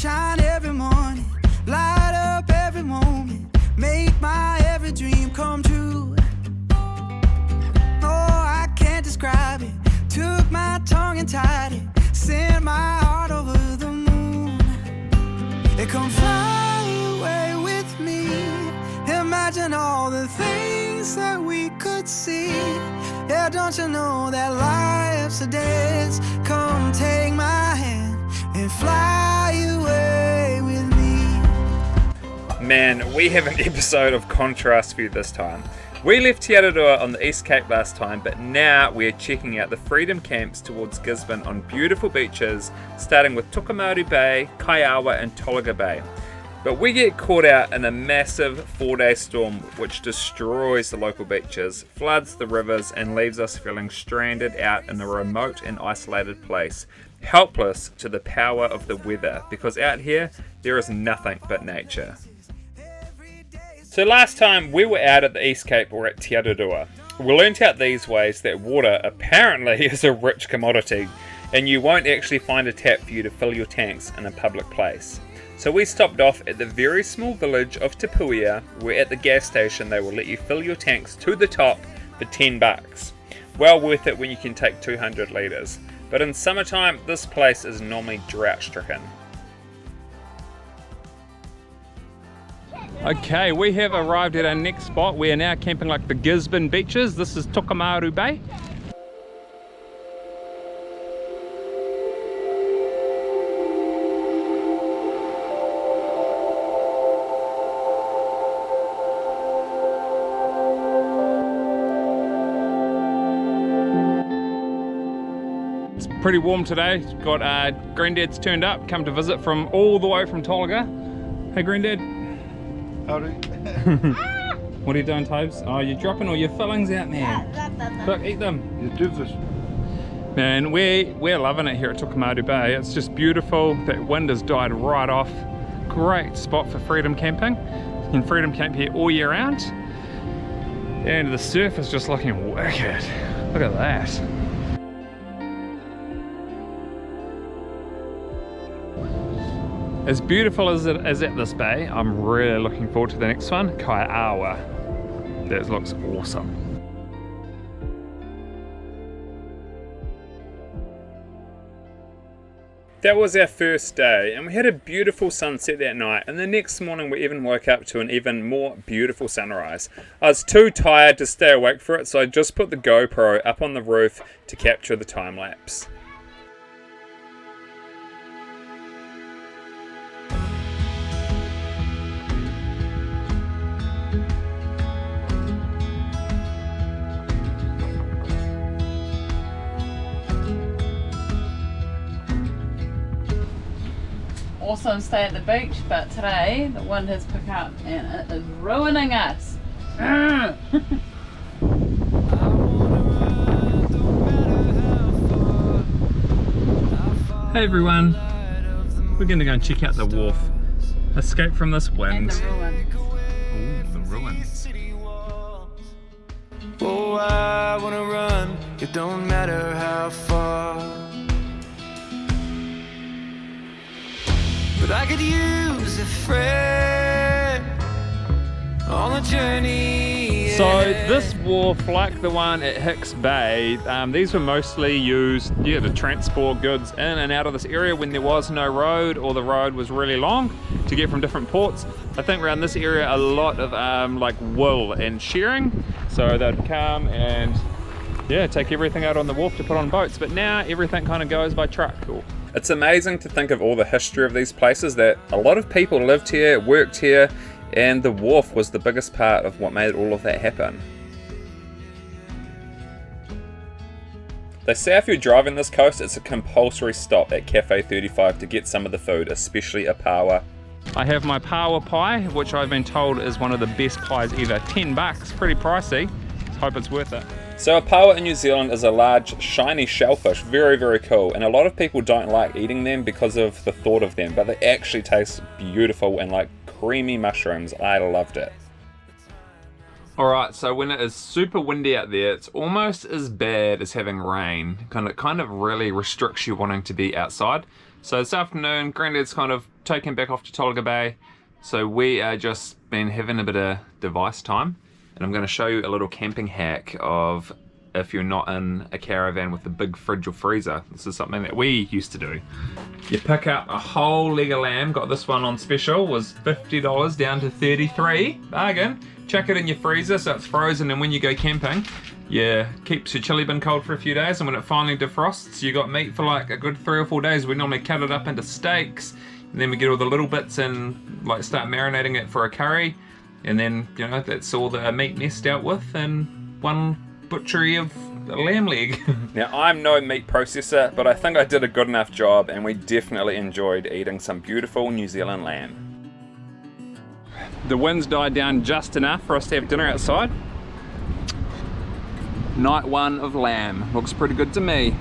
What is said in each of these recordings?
sunshine every morning, light up every moment, make my every dream come true. Oh, I can't describe it. Took my tongue and tied it, sent my heart over the moon. It come fly away with me. Imagine all the things that we could see. Yeah, don't you know that life's a dance? Come take my hand and fly away with me. Man, we have an episode of contrast for you this time. We left Te Aroha on the East Cape last time, but now we're checking out the freedom camps towards Gisborne on beautiful beaches, starting with Tokomaru Bay, Kaiawa and Tolaga Bay. But we get caught out in a massive 4-day storm which destroys the local beaches, floods the rivers and leaves us feeling stranded out in a remote and isolated place, helpless to the power of the weather, because out here there is nothing but nature. So last time we were out at the East Cape or at Te Aroha. We learnt out these ways that water apparently is a rich commodity and you won't actually find a tap for you to fill your tanks in a public place. So we stopped off at the very small village of Tapuia, where at the gas station they will let you fill your tanks to the top for $10. Well worth it when you can take 200 litres. But in summertime this place is normally drought stricken. Okay, we have arrived at our next spot. We are now camping like the Gisborne beaches. This is Tokomaru Bay. It's pretty warm today. Got Granddad's turned up, come to visit from all the way from Tolaga. Hey Granddad. Howdy. What are you doing, Tobes? Oh, you're dropping all your fillings out, man. Look, eat them. You do this. Man, we're loving it here at Tokomaru Bay. It's just beautiful. That wind has died right off. Great spot for freedom camping. You can freedom camp here all year round. And the surf is just looking wicked. Look at that. As beautiful as it is at this bay, I'm really looking forward to the next one, Kaiawa. That looks awesome. That was our first day and we had a beautiful sunset that night, and the next morning we even woke up to an even more beautiful sunrise. I was too tired to stay awake for it, so I just put the GoPro up on the roof to capture the time lapse. Also stay at the beach, but today the wind has picked up and it is ruining us. Hey everyone, we're going to go and check out the wharf. Escape from this wind. And the ruins. Ooh, the ruins. Oh, I wanna run, it don't matter how far. But I could use a friend on the journey. So this wharf, like the one at Hicks Bay, these were mostly used to transport goods in and out of this area when there was no road or the road was really long to get from different ports. I think around this area a lot of like wool and shearing, so they'd come and take everything out on the wharf to put on boats, but now everything kind of goes by truck. It's amazing to think of all the history of these places, that a lot of people lived here, worked here, and the wharf was the biggest part of what made all of that happen. They say if you're driving this coast, it's a compulsory stop at Cafe 35 to get some of the food, especially a pawa. I have my pawa pie, which I've been told is one of the best pies ever. $10, pretty pricey. Hope it's worth it. So a pawa in New Zealand is a large, shiny shellfish, very, very cool, and a lot of people don't like eating them because of the thought of them, but they actually taste beautiful and like creamy mushrooms. I loved it. Alright, so when it is super windy out there, it's almost as bad as having rain. Kind of really restricts you wanting to be outside. So this afternoon, Granddad's kind of taken back off to Tolaga Bay. So we are just been having a bit of device time. And I'm going to show you a little camping hack of if you're not in a caravan with a big fridge or freezer. This is something that we used to do. You pick up a whole leg of lamb, got this one on special, was $50 down to $33, bargain. Chuck it in your freezer so it's frozen, and when you go camping, keeps your chili bin cold for a few days, and when it finally defrosts, you got meat for like a good 3 or 4 days. We normally cut it up into steaks, and then we get all the little bits and like start marinating it for a curry, and then that's all the meat messed out with, and one butchery of a lamb leg. Now I'm no meat processor, but I think I did a good enough job, and we definitely enjoyed eating some beautiful New Zealand lamb. The wind's died down just enough for us to have dinner outside. Night one of lamb. Looks pretty good to me.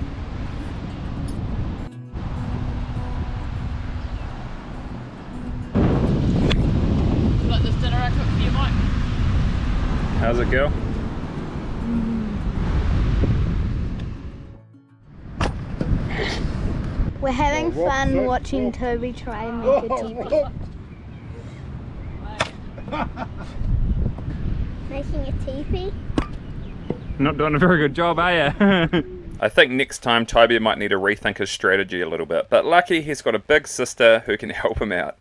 Like this dinner I cooked for you, Mike. How's it go? We're having fun watching Toby try and make a teepee. Making a teepee? Not doing a very good job, are you? I think next time Toby might need to rethink his strategy a little bit, but lucky he's got a big sister who can help him out.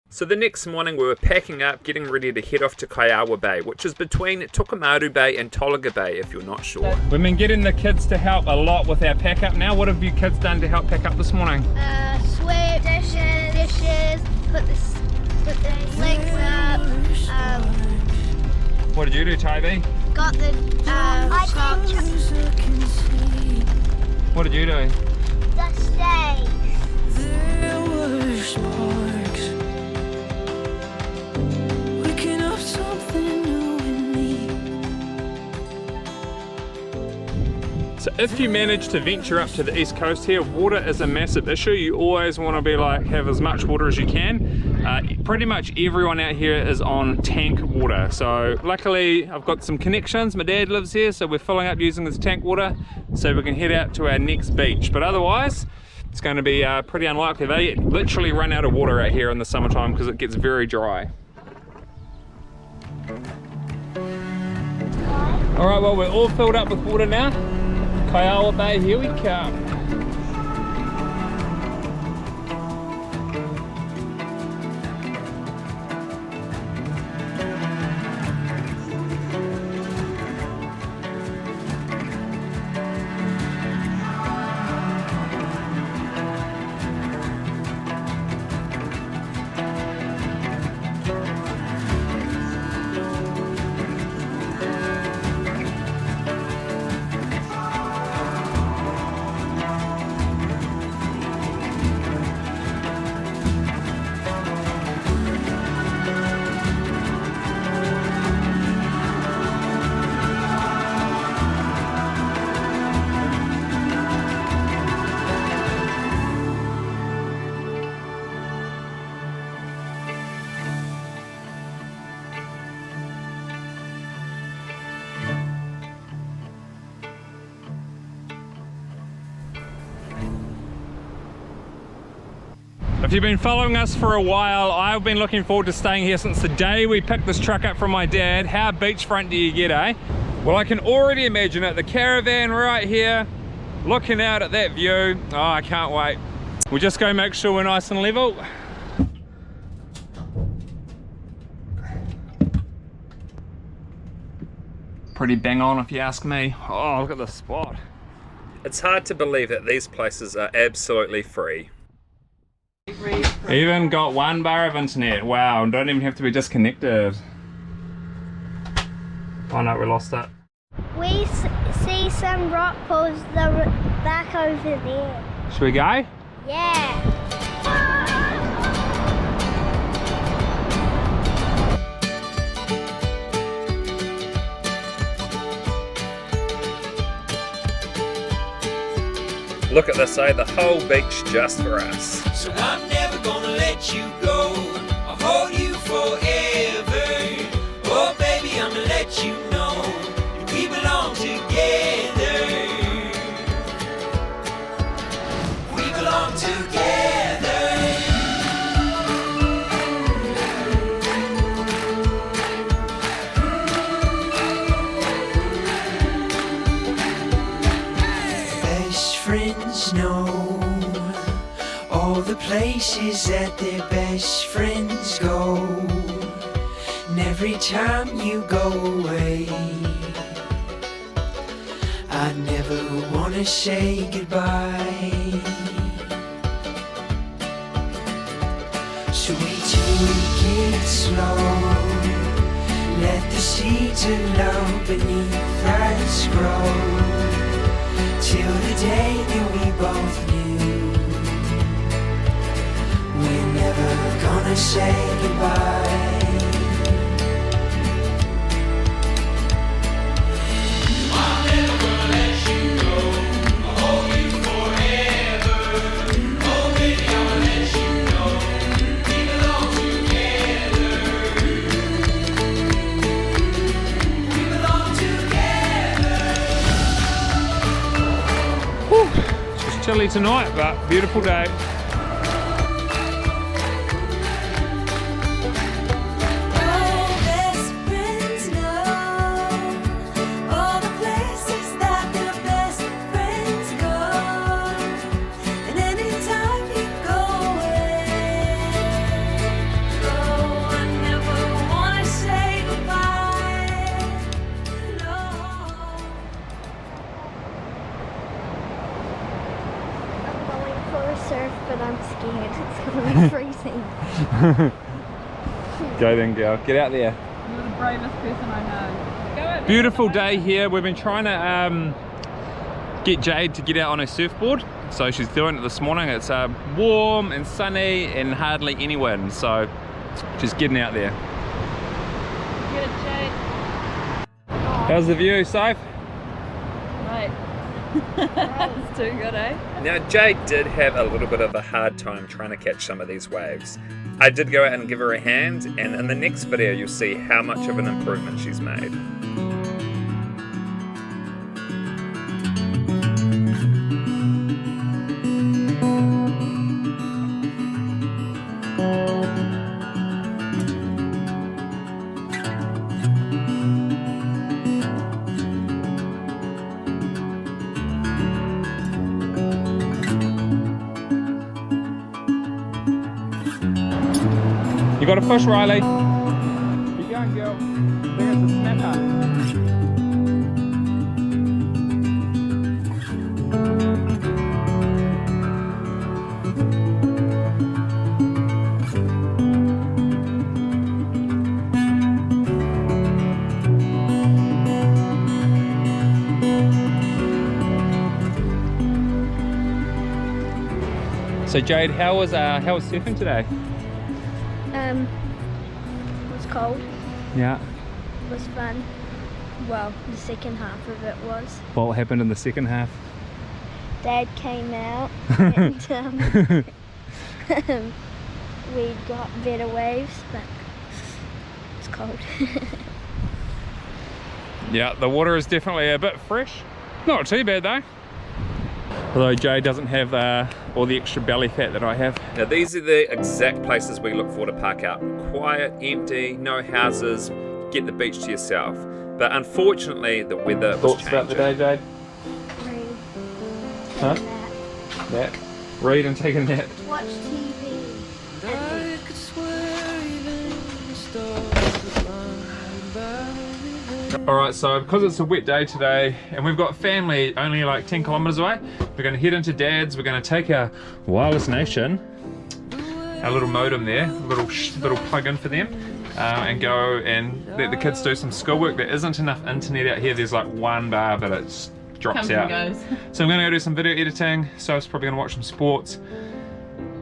So the next morning we were packing up, getting ready to head off to Kaiawa Bay, which is between Tokomaru Bay and Tolaga Bay, if you're not sure. We've been getting the kids to help a lot with our pack up now. What have you kids done to help pack up this morning? Sweep, dishes, put the legs up. What did you do, Toby? Got the socks. What did you do? The steak. There were sparks, waking up something new in me. So if you manage to venture up to the east coast here, water is a massive issue. You always want to be like, have as much water as you can. Pretty much everyone out here is on tank water. So luckily I've got some connections. My dad lives here, so we're filling up using this tank water so we can head out to our next beach. But otherwise, it's going to be pretty unlikely. They literally run out of water out here in the summertime because it gets very dry. Alright, well, we're all filled up with water now. Kaiawa Bay, here we come. If you've been following us for a while, I've been looking forward to staying here since the day we picked this truck up from my dad. How beachfront do you get, eh? Well, I can already imagine it. The caravan right here, looking out at that view. Oh, I can't wait. We'll just go make sure we're nice and level. Pretty bang on if you ask me. Oh, look at this spot. It's hard to believe that these places are absolutely free. Even got 1 bar of internet. Wow, don't even have to be disconnected. Oh no, we lost it. We see some rock pools back over there. Should we go? Yeah. Look at this, eh? The whole beach just for us. So I'm never gonna let you go. I'll hold you forever. Oh baby, I'ma let you know we belong together. places that their best friends go. And every time you go away, I never wanna say goodbye. So we take it slow, let the seeds of love beneath us grow, till the day that we both knew we're never gonna say goodbye. Chilly tonight, but beautiful day. Surf, but I'm scared. It's gonna be freezing. Go then, girl. Get out there. You're the bravest person I know. Go out there. Beautiful day here. We've been trying to get Jade to get out on her surfboard. So she's doing it this morning. It's warm and sunny and hardly any wind. So she's getting out there. Get it, Jade. How's the view? Safe? Right. It's too good, eh? Now Jade did have a little bit of a hard time trying to catch some of these waves. I did go out and give her a hand, and in the next video you'll see how much of an improvement she's made. You got a fish, Riley? Keep going, girl. I think it's a snapper. So Jade, how was surfing today? It was cold. Yeah. It was fun. Well, the second half of it was. What happened in the second half? Dad came out and we got better waves, but it's cold. Yeah, the water is definitely a bit fresh. Not too bad though. Although Jade doesn't have all the extra belly fat that I have. Now these are the exact places we look for to park out. Quiet, empty, no houses, get the beach to yourself. But unfortunately the weather was changing. Thoughts about the day, Jade? Read. Huh? Nap. Nap. Read and take a nap. Watch TV. I could swear even the stars aligned. Alright, so because it's a wet day today and we've got family only like 10 kilometers away, we're going to head into Dad's. We're going to take our wireless nation, our little modem there, little plug-in for them, and go and let the kids do some schoolwork. There isn't enough internet out here. There's like one bar, but it drops Comes out. and goes. So I'm going to go do some video editing. So I was probably going to watch some sports,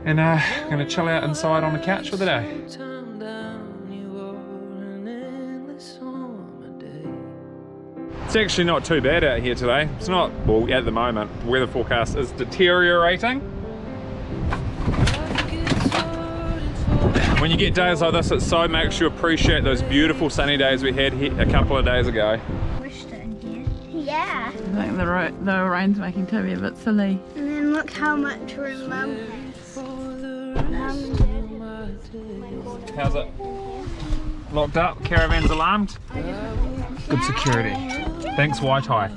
and going to chill out inside on the couch for the day. It's actually not too bad out here today. It's not, well, at the moment, the weather forecast is deteriorating. When you get days like this, it so makes you appreciate those beautiful sunny days we had here a couple of days ago. Pushed it in here. Yeah. I think the rain's making Toby a bit silly. And then look how much room Mum has. Mum and Dad. How's it? Locked up, caravan's alarmed. Good security. Thanks, Waitai.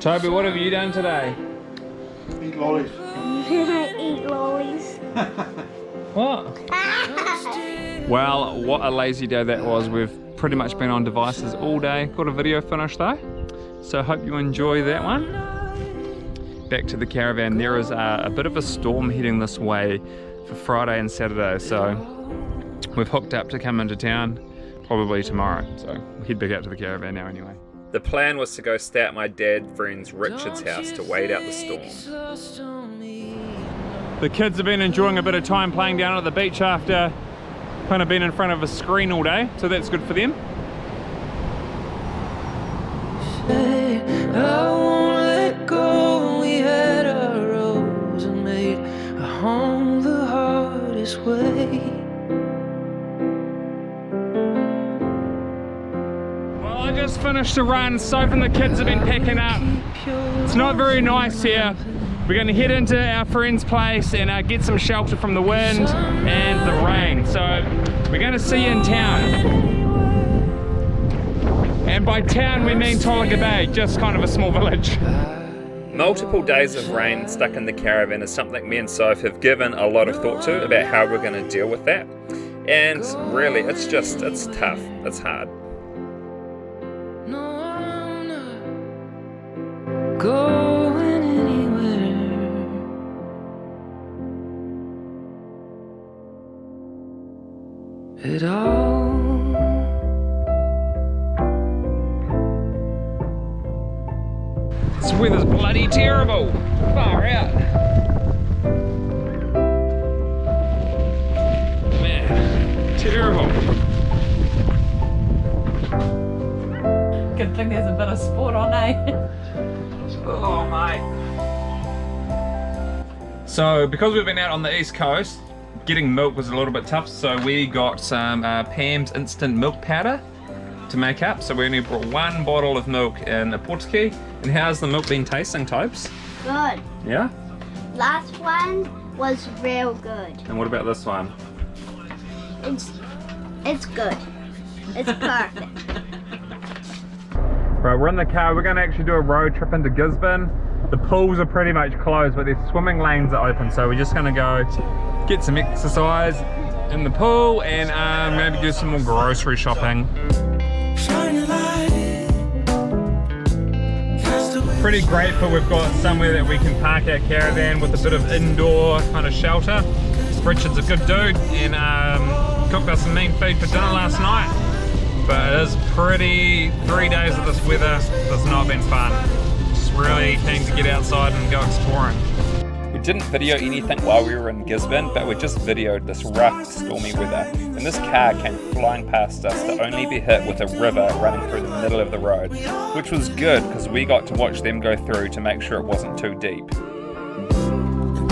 Toby, what have you done today? Eat lollies. Eat lollies. What? Well, what a lazy day that was. We've pretty much been on devices all day. Got a video finished though, so hope you enjoy that one. Back to the caravan. There is a bit of a storm heading this way for Friday and Saturday, so we've hooked up to come into town probably tomorrow, so we'll head back out to the caravan now anyway. The plan was to go stay at my dad friend's Richard's house to wait out the storm. The kids have been enjoying a bit of time playing down at the beach after kind of been in front of a screen all day, so that's good for them. I won't let go. We had our rose and made a home the hardest way. Well, I just finished a run. Soph and the kids have been packing up. It's not very nice here. We're going to head into our friend's place and get some shelter from the wind and the rain. So we're going to see you in town. And by town we mean Tolaga Bay, just kind of a small village. Multiple days of rain stuck in the caravan is something me and Soph have given a lot of thought to about how we're going to deal with that. And really, it's tough, it's hard. No, I'm not going anywhere at all. This weather's bloody terrible. Far out. Man, terrible. Good thing there's a bit of sport on, eh? Oh, mate. So, because we've been out on the East Coast, getting milk was a little bit tough, so we got some Pam's instant milk powder to make up. So we only brought one bottle of milk in a portkey. And how's the milk been tasting, Topes? Good. Yeah? Last one was real good. And what about this one? It's good. It's perfect. Right, we're in the car. We're going to actually do a road trip into Gisborne. The pools are pretty much closed, but the swimming lanes are open. So we're just going to go get some exercise in the pool and maybe do some more grocery shopping. Pretty grateful we've got somewhere that we can park our caravan with a bit of indoor kind of shelter. Richard's a good dude and cooked us some mean food for dinner last night. But it is pretty, 3 days of this weather has not been fun. Just really keen to get outside and go exploring. We didn't video anything while we were in Gisborne, but we just videoed this rough, stormy weather. And this car came flying past us to only be hit with a river running through the middle of the road, which was good because we got to watch them go through to make sure it wasn't too deep.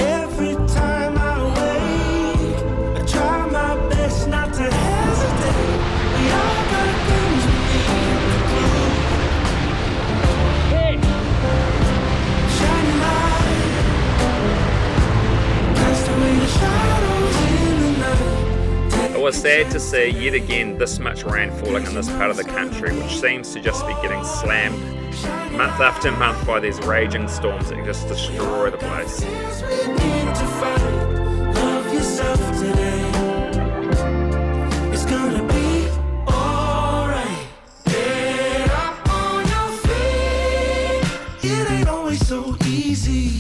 Every time I wake, I try my best not to hesitate. We all got things we need to prove. Hey! Shining light, cast away the shadows in the night. It was sad to see yet again this much rain falling in this part of the country, which seems to just be getting slammed month after month by these raging storms that just destroy the place. We need to fight. Love yourself today. It's gonna be alright. Get up on your feet. It ain't always so easy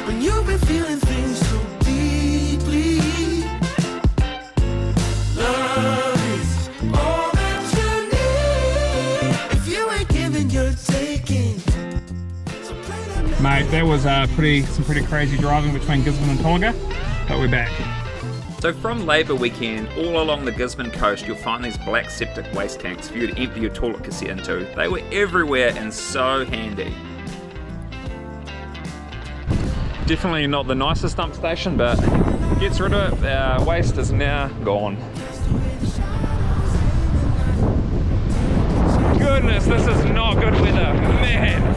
when you've been feeling things so deeply. Love is all that you need. If you ain't giving, you're taking. So play that. Mate, that was some pretty crazy driving between Gisborne and Tolaga, but we're back. So from Labour weekend, all along the Gisborne coast, you'll find these black septic waste tanks for you to empty your toilet cassette into. They were everywhere and so handy. Definitely not the nicest dump station, but gets rid of it. Our waste is now gone. Goodness, this is not good weather, man.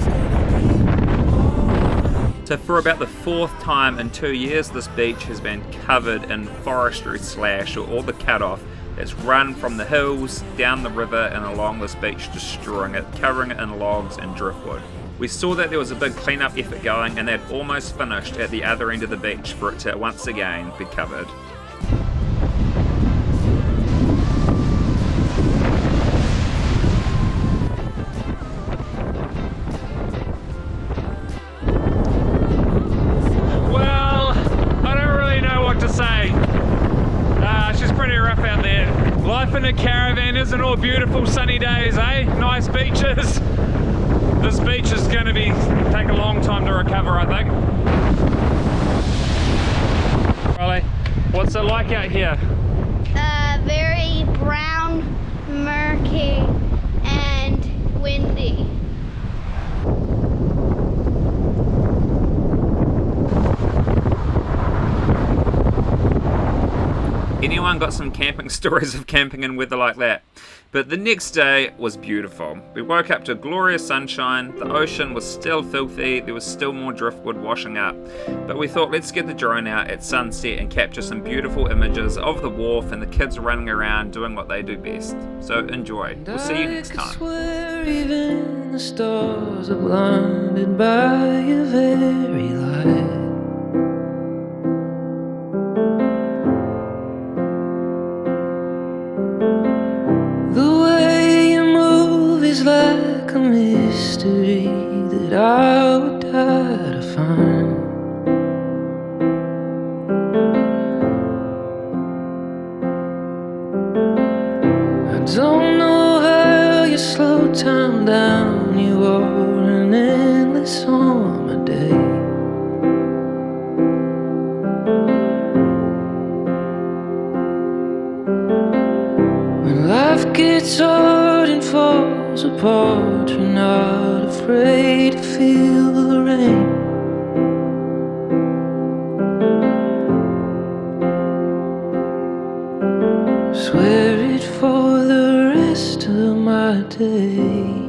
So for about the 4th time in 2 years, this beach has been covered in forestry slash, or all the cut-off that's run from the hills, down the river and along this beach, destroying it, covering it in logs and driftwood. We saw that there was a big cleanup effort going and they'd almost finished at the other end of the beach for it to once again be covered. Well, I don't really know what to say. She's pretty rough out there. Life in a caravan isn't all beautiful sunny days, eh? Nice beaches. This beach is going to take a long time to recover, I think. Riley, what's it like out here? Very brown, murky, and windy. Anyone got some camping stories of camping in weather like that? But the next day was beautiful. We woke up to glorious sunshine, the ocean was still filthy, there was still more driftwood washing up. But we thought, let's get the drone out at sunset and capture some beautiful images of the wharf and the kids running around doing what they do best. So enjoy. We'll see you next time. I swear even the stars are blinded by your very light. Like a mystery that I would die to find. I don't know how you slow time down. You are an endless summer day. When life gets hard and falls apart, you're not afraid to feel the rain. Swear it for the rest of my days.